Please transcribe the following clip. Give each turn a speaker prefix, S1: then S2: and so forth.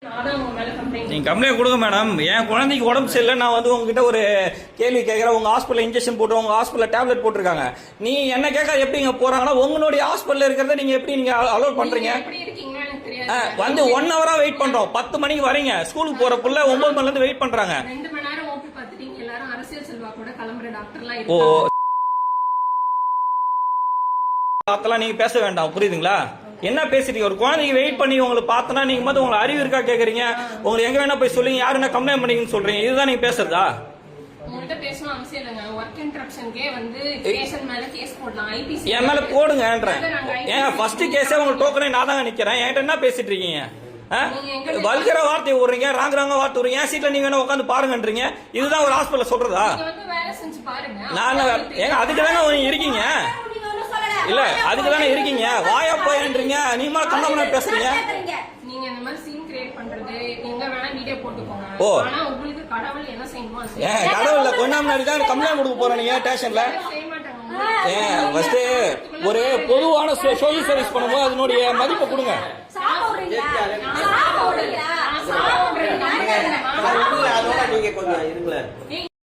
S1: நீங்க கம்ப்ளைண்ட் கொடுங்க மேடம். என் குழந்தைக்கு உடம்பு சரியில்லை, நான் வந்து உங்ககிட்ட ஒரு கேள்வி கேட்கறேன். உங்க ஹாஸ்பிட்டல் இன்ஜெக்ஷன் போட்டு உங்க ஹாஸ்பிட்டல் டேப்லெட் போட்டிருக்காங்க. நீ என்ன கேட்க எப்படி இங்க போறாங்கன்னா உங்களுடைய ஹாஸ்பிட்டல் இருக்கிறத நீங்க எப்படி நீங்க அலோட் பண்றீங்க? வந்து 1 ஹவரா வெயிட் பண்றோம். 10 மணிக்கு வரீங்க, ஸ்கூலுக்கு போற புள்ள 9 மணில இருந்து வெயிட் பண்றாங்க.
S2: 2 மணி நேரம் ஓபி பார்த்துட்டீங்க. எல்லாரும் அரசியல் செல்வாக்கோட கிளம்புற டாக்டர்லாம்
S1: ஓ
S2: இருக்காங்க.
S1: அதெல்லாம் நீங்க பேச வேண்டாம், புரியுதுங்களா? என்ன பேசுறீங்க? ஒரு குழந்தைக்கு வெயிட் பண்ணி உங்களுக்கு பார்த்தனா நீங்க வந்து உங்களுக்கு அறிவு இருக்கா கேக்குறீங்க. உங்களுக்கு எங்க வேணா போய் சொல்லுங்க, யாரு என்ன கம்ப்ளைண்ட் பண்ணீங்கன்னு சொல்றீங்க. இதுதான் நீங்க பேசுறதா?
S2: உங்கள்ட்ட பேசணும் அவசியம் இல்லைங்க. ஒர்க் இன்டரப்ஷன்க்கே வந்து பேஷண்ட் மேல கேஸ் போடலாம். ஐபிசி
S1: என் மேல போடுங்கன்றேன். ஏங்க ஃபர்ஸ்ட் கேஸே உங்க டோக்கனே நான் தான் நிக்கிறேன். என்கிட்ட என்ன பேசிட்டு இருக்கீங்க? வல்கர வார்த்தை விடுறீங்க, ராங்க வார்த்தை விடுறீங்க. என் சீட்ல நீங்க வேணா உட்காந்து பாருங்கன்றீங்க. இதுதான் ஒரு ஹாஸ்பிட்டல் சொல்றதா?
S2: வேலை செஞ்சு பாருங்க.
S1: நான் ஏங்க அதுக்கு தானே இருக்கீங்க? இல்ல அதுக்கு தானே இருக்கீங்க. வாயா போயன்றீங்க, நீங்க கண்ணாமண்ணா பேசுறீங்க.
S2: நீங்க இந்த மாதிரி சீன் கிரியேட் பண்றது எங்க வேணா வீடியோ போட்டுக்கோங்க.
S1: ஓ
S2: ஆனா உங்களுக்கு கடவுள் என்ன செய்யணுமோ
S1: கடவுள்ல கொஞ்ச முன்னாடி தான் கம்ப்ளைண்ட் கொடுக்க போறேன். நீங்க ஸ்டேஷன்ல ஃபர்ஸ்ட் ஒரு பொதுவான சோஷியல் சர்வீஸ் பண்ணும்போது அதனுடைய மதிப்பை கொடுங்க.
S2: நீங்க